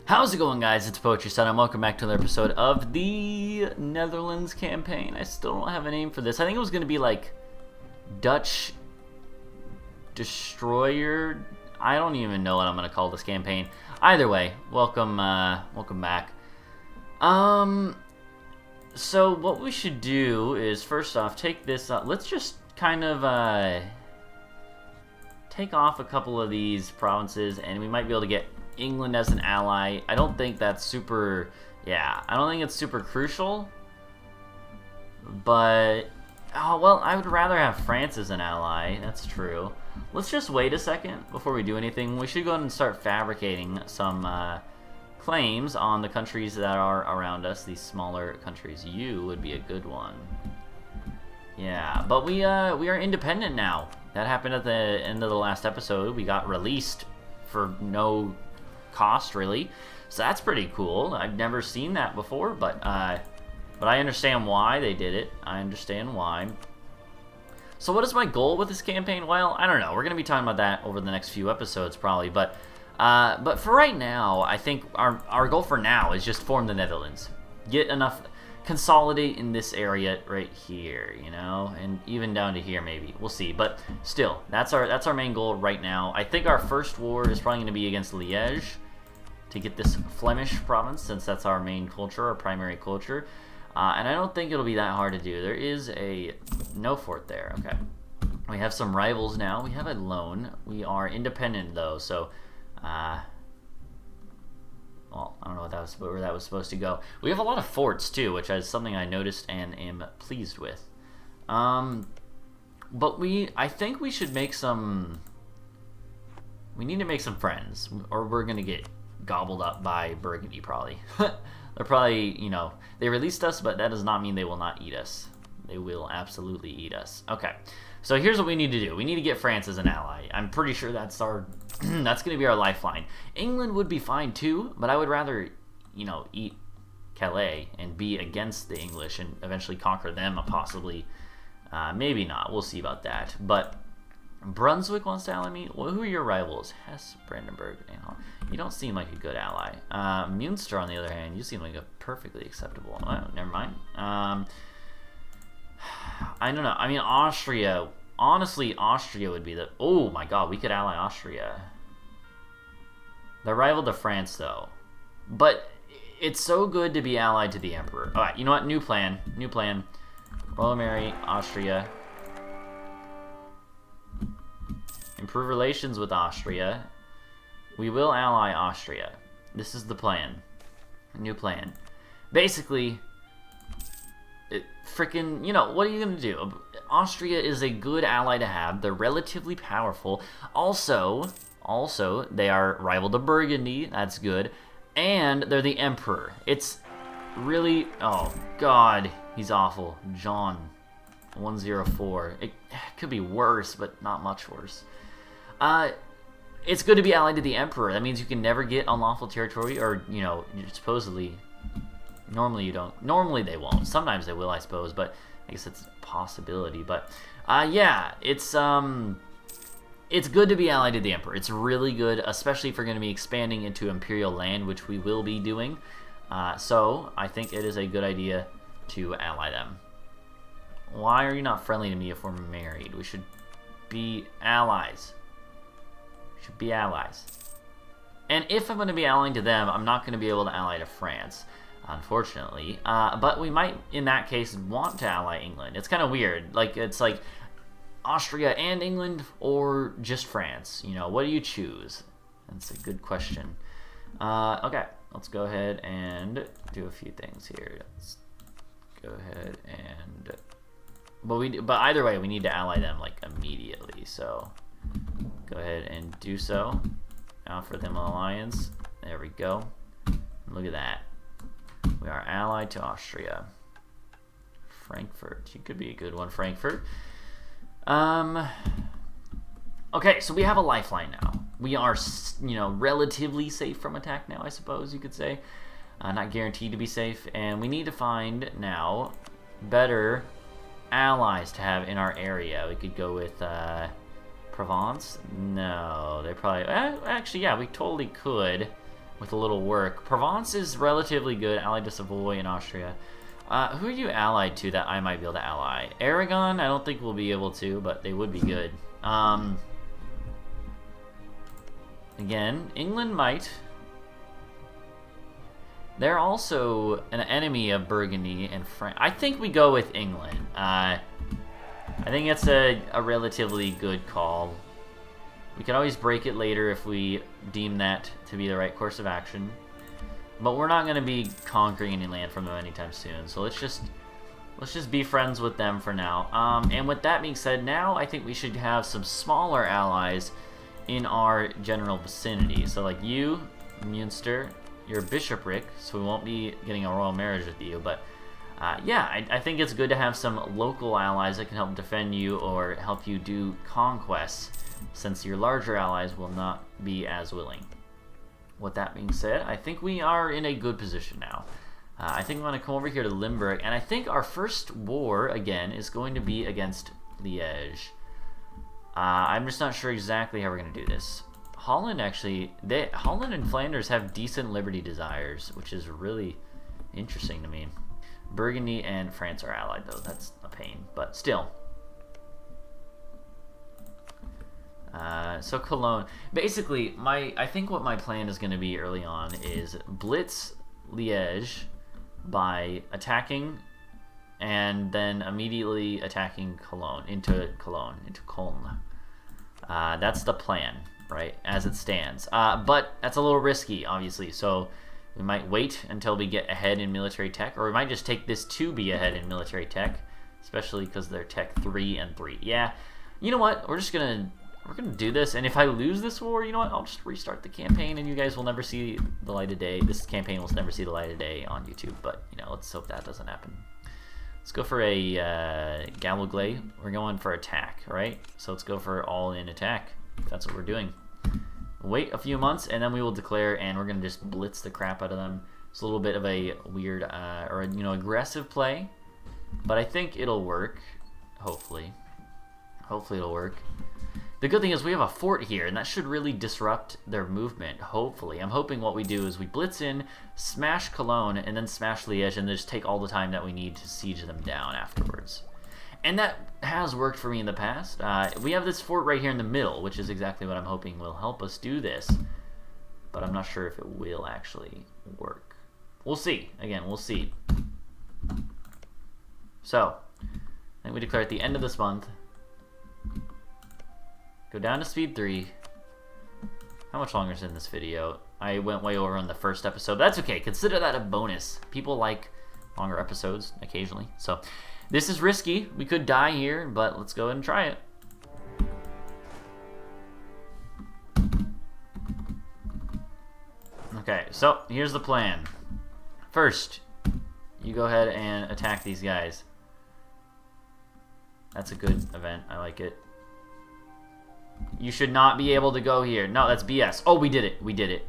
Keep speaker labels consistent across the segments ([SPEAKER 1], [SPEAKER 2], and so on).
[SPEAKER 1] How's it going, guys? It's Poetry Son, and welcome back to another episode of the Netherlands campaign. I still don't have a name for this. I think it was going to be like Dutch Destroyer. I don't even know what I'm going to call this campaign. Either way, welcome back. So what we should do is first off take this. Let's just kind of take off a couple of these provinces, and we might be able to get England as an ally. I don't think that's super, I don't think it's super crucial, but, oh, well, I would rather have France as an ally, that's true. Let's just wait a second before we do anything. We should go ahead and start fabricating some claims on the countries that are around us, these smaller countries. You would be a good one. Yeah, but we are independent now. That happened at the end of the last episode. We got released for no cost, really, so that's pretty cool. I've never seen that before, but I understand why they did it. I understand why. So what is my goal with this campaign? Well, I don't know. We're gonna be talking about that over the next few episodes probably, but for right now, I think our goal for now is just form the Netherlands, get enough, consolidate in this area right here, you know, and even down to here maybe. We'll see, but still, that's our main goal right now. I think our first war is probably going to be against Liege to get this Flemish province, since that's our main culture, our primary culture, and I don't think it'll be that hard to do. There is a no fort there. Okay, we have some rivals now. We have a loan. We are independent though, so well, I don't know where that was supposed to go. We have a lot of forts too, which is something I noticed and am pleased with. But I think we should make some. We need to make some friends, or we're gonna get gobbled up by Burgundy probably. They're probably, you know, they released us, but that does not mean they will not eat us. They will absolutely eat us. Okay, so here's what we need to do. We need to get France as an ally. I'm pretty sure that's our. That's going to be our lifeline. England would be fine too, but I would rather, you know, eat Calais and be against the English and eventually conquer them, possibly. Maybe not. We'll see about that. But Brunswick wants to ally me. Well, who are your rivals? Hesse, Brandenburg, and you don't seem like a good ally. Munster, on the other hand, you seem like a perfectly acceptable. Oh, never mind. I don't know. I mean, Austria. Honestly, Austria would be the... Oh my god, we could ally Austria. They're rival to France, though. But it's so good to be allied to the Emperor. Alright, you know what? New plan. New plan. Royal Mary, Austria. Improve relations with Austria. We will ally Austria. This is the plan. New plan. Basically... Freaking, you know, what are you gonna do? Austria is a good ally to have. They're relatively powerful. Also, they are rival to Burgundy. That's good. And they're the Emperor. It's really, oh god, he's awful. John 104. It could be worse, but not much worse. It's good to be allied to the Emperor. That means you can never get unlawful territory, or, you know, supposedly. Normally you don't. Normally they won't. Sometimes they will, I suppose, but I guess it's a possibility. But yeah, it's good to be allied to the Emperor. It's really good, especially if we're going to be expanding into Imperial land, which we will be doing. So I think it is a good idea to ally them. Why are you not friendly to me if we're married? We should be allies. We should be allies. And if I'm going to be allying to them, I'm not going to be able to ally to France, unfortunately, but we might in that case want to ally England. It's kind of weird, like it's like Austria and England or just France, you know, what do you choose? That's a good question. Okay, let's go ahead and do a few things here. Let's go ahead and but either way we need to ally them like immediately, so go ahead and do so. Offer them an alliance. There we go. Look at that. We are allied to Austria. Frankfurt. You could be a good one, Frankfurt. Okay, so we have a lifeline now. We are, you know, relatively safe from attack now, I suppose you could say. Not guaranteed to be safe. And we need to find now better allies to have in our area. We could go with Provence. No, they probably... actually, yeah, we totally could. with a little work. Provence is relatively good, allied to Savoy and Austria. Who are you allied to that I might be able to ally? Aragon, I don't think we'll be able to, but they would be good. Again, England might. They're also an enemy of Burgundy and France. I think we go with England. I think it's a relatively good call. We can always break it later if we deem that to be the right course of action. But we're not going to be conquering any land from them anytime soon. So let's just be friends with them for now. And with that being said, now I think we should have some smaller allies in our general vicinity. So like you, Munster, you're a bishopric, so we won't be getting a royal marriage with you. But yeah, I think it's good to have some local allies that can help defend you or help you do conquests, since your larger allies will not be as willing. With that being said, I think we are in a good position now. I think we want to come over here to Limburg, and I think our first war, again, is going to be against Liege. I'm just not sure exactly how we're going to do this. Holland, actually, Holland and Flanders have decent liberty desires, which is really interesting to me. Burgundy and France are allied, though. That's a pain, but still. So Cologne. Basically, I think what my plan is going to be early on is blitz Liege by attacking and then immediately attacking Cologne, into Cologne. That's the plan, right, as it stands. But that's a little risky, obviously, so we might wait until we get ahead in military tech, or we might just take this to be ahead in military tech, especially because they're tech 3 and 3. Yeah, you know what, we're gonna do this, and if I lose this war, you know what, I'll just restart the campaign and you guys will never see the light of day. This campaign will never see the light of day on YouTube, but you know, let's hope that doesn't happen. Let's go for a Gallowglay. We're going for attack, right? So let's go for all-in attack. That's what we're doing. Wait a few months and then we will declare, and we're gonna just blitz the crap out of them. It's a little bit of a weird or you know, aggressive play, but I think it'll work. Hopefully it'll work. The good thing is we have a fort here, and that should really disrupt their movement, hopefully. I'm hoping what we do is we blitz in, smash Cologne, and then smash Liege, and just take all the time that we need to siege them down afterwards. And that has worked for me in the past. We have this fort right here in the middle, which is exactly what I'm hoping will help us do this. But I'm not sure if it will actually work. We'll see. Again, we'll see. So, I think we declare at the end of this month. Go down to speed 3. How much longer is in this video? I went way over on the first episode. That's okay. Consider that a bonus. People like longer episodes occasionally. So this is risky. We could die here, but let's go ahead and try it. Okay, so here's the plan. First, you go ahead and attack these guys. That's a good event. I like it. You should not be able to go here. No, that's BS. Oh, we did it. We did it.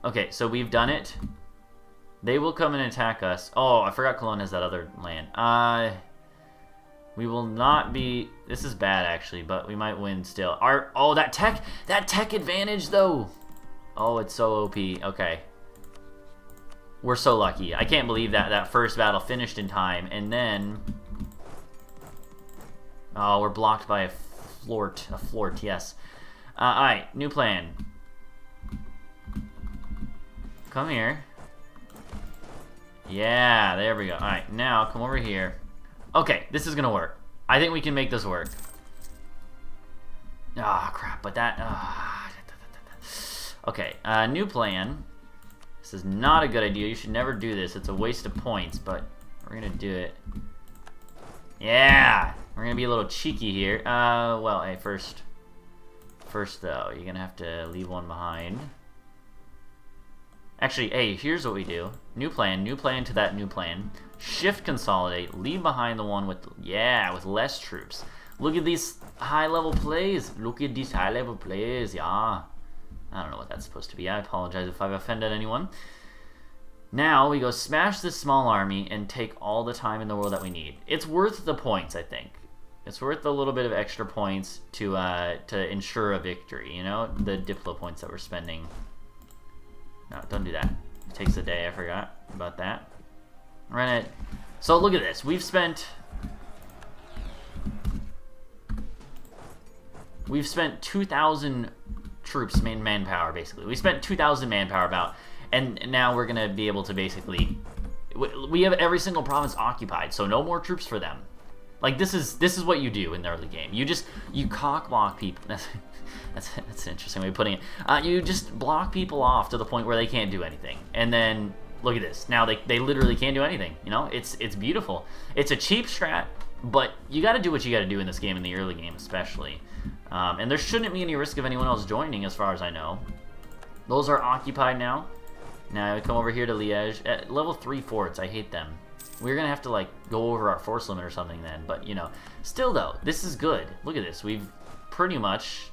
[SPEAKER 1] Okay, so we've done it. They will come and attack us. Oh, I forgot Cologne has that other land. We will not be... This is bad, actually, but we might win still. Oh, that tech advantage, though. Oh, it's so OP. Okay. We're so lucky. I can't believe that first battle finished in time, and then... Oh, we're blocked by a fort, yes. Alright, new plan. Come here. Yeah, there we go. Alright, now come over here. Okay, this is gonna work. I think we can make this work. Ah, crap, but that... Okay, new plan. This is not a good idea. You should never do this. It's a waste of points, but we're gonna do it. Yeah! We're gonna be a little cheeky here. Well, hey, first though, you're gonna have to leave one behind. Actually, hey, here's what we do. New plan to that new plan. Shift consolidate, leave behind the one with, yeah, with less troops. Look at these high-level plays. Yeah. I don't know what that's supposed to be. I apologize if I've offended anyone. Now we go smash this small army and take all the time in the world that we need. It's worth the points, I think. It's worth a little bit of extra points to ensure a victory, you know? The Diplo points that we're spending. No, don't do that. It takes a day. I forgot about that. Run it. So look at this. We've spent 2,000 troops, manpower, basically. We spent 2,000 manpower about, and now we're gonna be able to basically. We have every single province occupied, so no more troops for them. Like this is what you do in the early game. You cock block people. That's an interesting way of putting it. You just block people off to the point where they can't do anything, and then look at this. Now they literally can't do anything. You know, it's beautiful. It's a cheap strat, but you got to do what you got to do in this game, in the early game especially. And there shouldn't be any risk of anyone else joining, as far as I know. Those are occupied now. Now we come over here to Liege at level 3 forts. I hate them. We're gonna have to like go over our force limit or something then. But you know, still though, this is good. Look at this. We've pretty much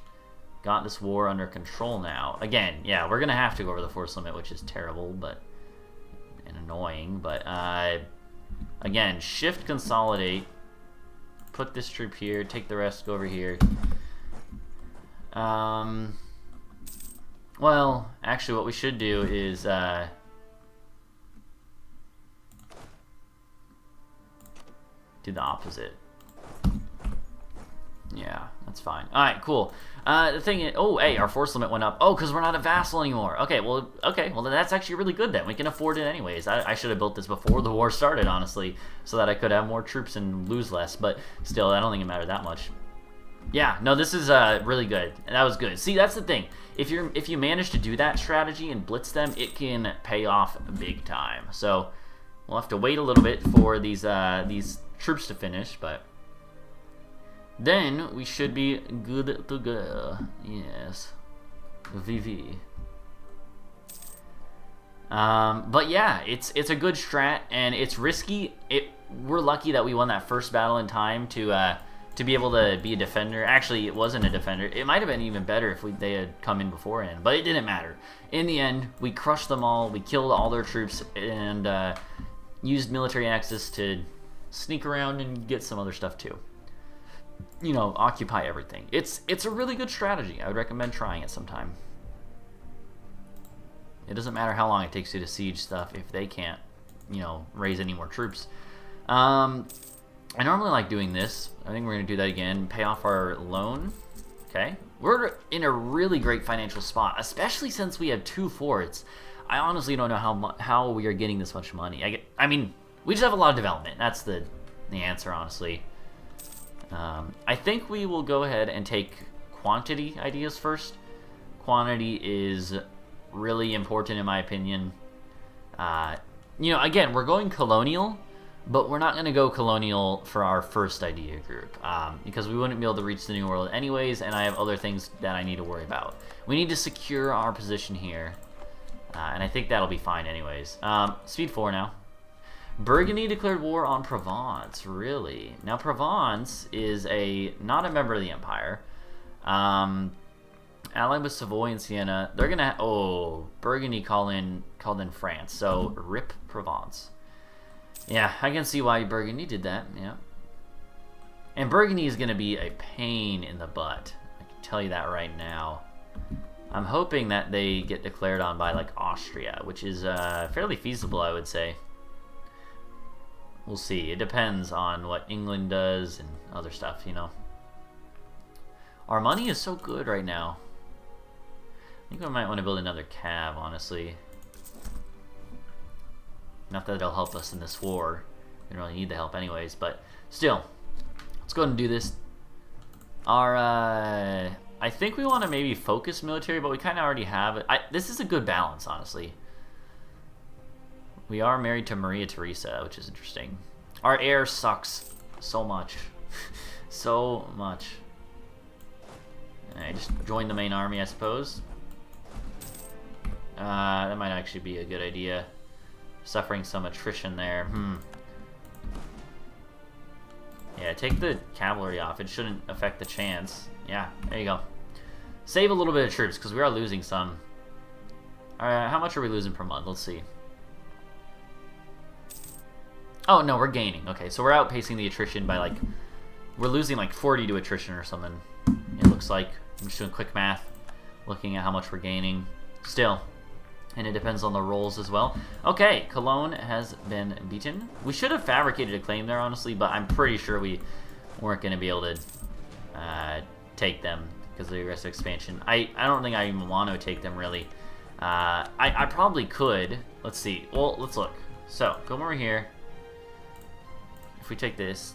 [SPEAKER 1] got this war under control now. Again, yeah, we're gonna have to go over the force limit, which is terrible, and annoying. But again, shift consolidate. Put this troop here. Take the rest. Go over here. Well, actually, what we should do is do the opposite. Yeah, that's fine. All right, cool. The thing is, oh, hey, our force limit went up. Oh, because we're not a vassal anymore. Okay, well, then that's actually really good then. We can afford it anyways. I should have built this before the war started, honestly, so that I could have more troops and lose less. But still, I don't think it mattered that much. Yeah, no, this is really good. That was good. See, that's the thing. If you manage to do that strategy and blitz them, it can pay off big time. So we'll have to wait a little bit for these troops to finish, but then we should be good to go. Yes, VV. But yeah, it's a good strat and it's risky. We're lucky that we won that first battle in time to be able to be a defender. Actually, it wasn't a defender. It might have been even better if they had come in beforehand, but it didn't matter. In the end, we crushed them all. We killed all their troops and used military access to sneak around and get some other stuff too. You know, occupy everything. It's a really good strategy. I would recommend trying it sometime. It doesn't matter how long it takes you to siege stuff if they can't, you know, raise any more troops. I normally like doing this. I think we're going to do that again. Pay off our loan. Okay. We're in a really great financial spot, especially since we have 2 forts. I honestly don't know how we are getting this much money. I mean, we just have a lot of development. That's the answer, honestly. I think we will go ahead and take quantity ideas first. Quantity is really important in my opinion. You know, again, we're going colonial, but we're not going to go colonial for our first idea group because we wouldn't be able to reach the New World anyways, and I have other things that I need to worry about. We need to secure our position here, and I think that'll be fine anyways. Speed 4 now. Burgundy declared war on Provence. Really? Now Provence is not a member of the Empire. Allied with Savoy and Siena. They're gonna Burgundy called in France. So rip Provence. Yeah, I can see why Burgundy did that. Yeah. And Burgundy is gonna be a pain in the butt. I can tell you that right now. I'm hoping that they get declared on by like Austria, which is fairly feasible, I would say. We'll see. It depends on what England does and other stuff, you know. Our money is so good right now. I think we might want to build another cab, honestly. Not that it'll help us in this war. We don't really need the help anyways, but still. Let's go ahead and do this. Our, I think we want to maybe focus military, but we kind of already have it. This is a good balance, honestly. We are married to Maria Theresa, which is interesting. Our heir sucks so much. So much. I just join the main army, I suppose. That might actually be a good idea. Suffering some attrition there. Yeah, take the cavalry off. It shouldn't affect the chance. Yeah, there you go. Save a little bit of troops, because we are losing some. Alright, how much are we losing per month? Let's see. Oh, no, we're gaining. Okay, so we're outpacing the attrition by, like... We're losing, like, 40 to attrition or something. It looks like. I'm just doing quick math. Looking at how much we're gaining. Still, And it depends on the rolls as well. Okay, Cologne has been beaten. We should have fabricated a claim there, honestly, but I'm pretty sure we weren't going to be able to take them because of the aggressive expansion. I don't think I even want to take them, really. I probably could. Let's see. Well, let's look. So, come over here. If we take this...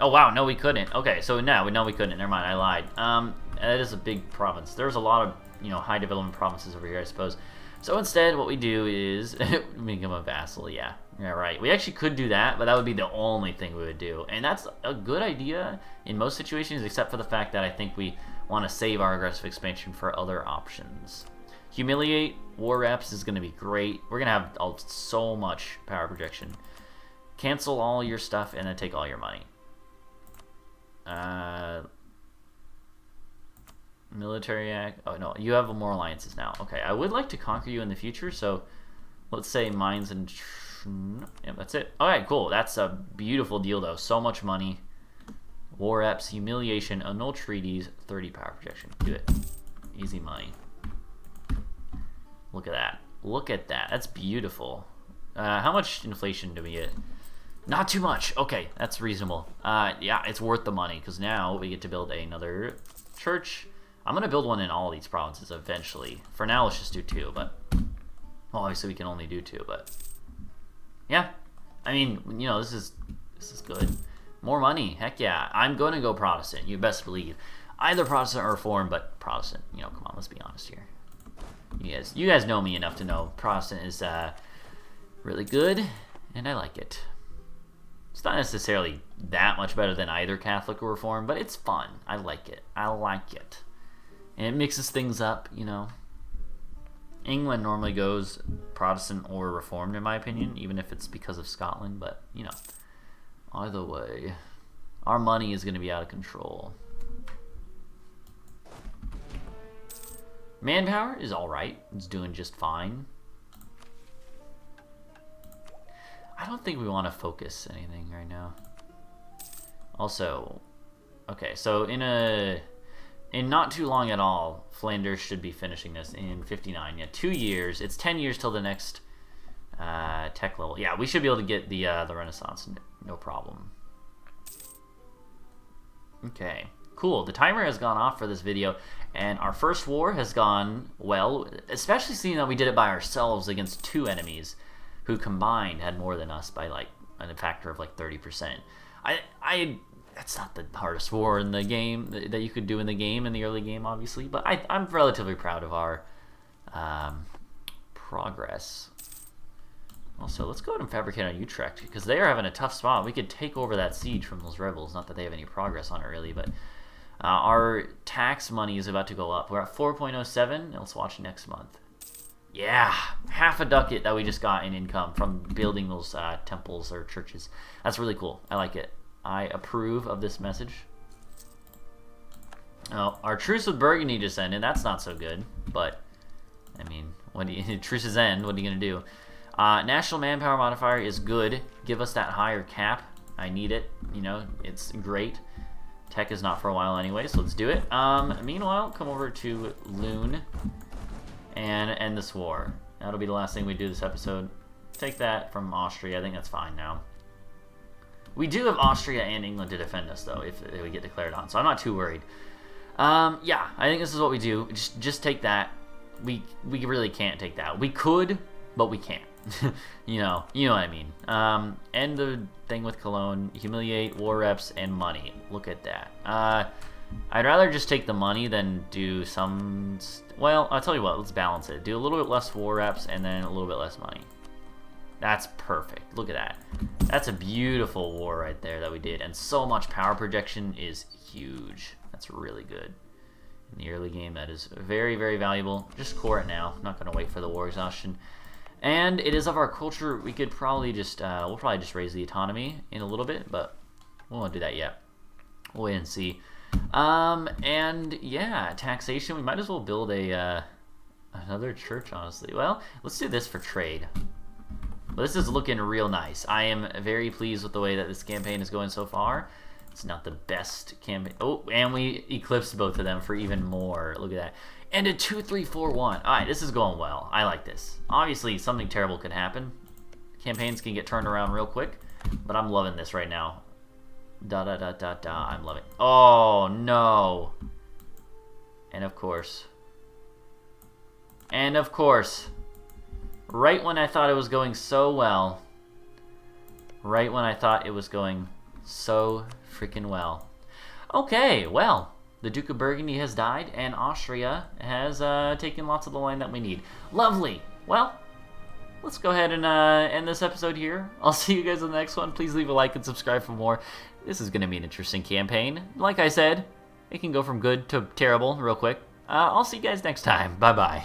[SPEAKER 1] Oh, wow, no, we couldn't. Okay, so no, we couldn't. Never mind, I lied. That is a big province. There's a lot of, you know, high development provinces over here, I suppose. So instead, what we do is become a vassal. Yeah, right. We actually could do that, but that would be the only thing we would do. And that's a good idea in most situations, except for the fact that I think we want to save our aggressive expansion for other options. Humiliate war reps is going to be great. We're going to have so much power projection. Cancel all your stuff and then take all your money. Military act. Oh no, you have more alliances now. Okay, I would like to conquer you in the future, so let's say mines and... Yeah, that's it. Alright, cool. That's a beautiful deal, though. So much money. War reps, humiliation, annul treaties, 30 power projection. Do it. Easy money. Look at that. Look at that. That's beautiful. How much inflation do we get? Not too much. Okay, that's reasonable. Yeah, it's worth the money, because now we get to build another church. I'm going to build one in all these provinces eventually. For now, let's just do 2, but... Well, obviously we can only do 2, but... Yeah. I mean, you know, this is good. More money. Heck yeah. I'm going to go Protestant. You best believe. Either Protestant or Reformed, but Protestant. You know, come on, let's be honest here. You guys know me enough to know Protestant is really good, and I like it. It's not necessarily that much better than either Catholic or Reformed, but it's fun. I like it. I like it. And it mixes things up, you know. England normally goes Protestant or Reformed, in my opinion, even if it's because of Scotland, but, you know, either way, our money is going to be out of control. Manpower is alright. It's doing just fine. I don't think we want to focus anything right now. Also, okay, so in not too long at all, Flanders should be finishing this in 59. Yeah, 2 years. It's 10 years till the next tech level. Yeah, we should be able to get the Renaissance, no problem. Okay, cool. The timer has gone off for this video, and our first war has gone well, especially seeing that we did it by ourselves against 2 enemies who combined had more than us by like a factor of like 30%. That's not the hardest war in the game that you could do in the game, in the early game, obviously. But I'm relatively proud of our progress. Also, let's go ahead and fabricate on Utrecht, because they are having a tough spot. We could take over that siege from those rebels. Not that they have any progress on it, really, but our tax money is about to go up. We're at 4.07, and let's watch next month. Yeah, half a ducat that we just got in income from building those temples or churches. That's really cool. I like it. I approve of this message. Oh, our truce with Burgundy just ended. That's not so good, but I mean, truces end. What are you gonna do? National manpower modifier is good. Give us that higher cap. I need it. You know, it's great. Tech is not for a while anyway, so let's do it. Meanwhile, come over to Loon and end this war. That'll be the last thing we do this episode. Take that from Austria. I think that's fine now. We do have Austria and England to defend us, though, if we get declared on, so I'm not too worried. Yeah, I think this is what we do. Just take that. We really can't take that. We could, but we can't. you know what I mean. End the thing with Cologne, humiliate, war reps, and money. Look at that. I'd rather just take the money than do some... Well, I'll tell you what, let's balance it. Do a little bit less war reps and then a little bit less money. That's perfect. Look at that. That's a beautiful war right there that we did. And so much power projection is huge. That's really good. In the early game, that is very, very valuable. Just core it now. I'm not going to wait for the war exhaustion. And it is of our culture. We could probably just, we'll probably just raise the autonomy in a little bit, but we won't do that yet. We'll wait and see. And yeah, taxation. We might as well build a another church, honestly. Well, let's do this for trade. But this is looking real nice. I am very pleased with the way that this campaign is going so far. It's not the best campaign. Oh, and we eclipsed both of them for even more. Look at that. And a 2-3-4-1. Alright, this is going well. I like this. Obviously, something terrible could happen. Campaigns can get turned around real quick. But I'm loving this right now. Da-da-da-da-da. I'm loving it. Oh, no. And of course. And of course. Right when I thought it was going so well. Right when I thought it was going so freaking well. Okay, well. The Duke of Burgundy has died, and Austria has taken lots of the land that we need. Lovely! Well, let's go ahead and end this episode here. I'll see you guys in the next one. Please leave a like and subscribe for more. This is going to be an interesting campaign. Like I said, it can go from good to terrible real quick. I'll see you guys next time. Bye-bye.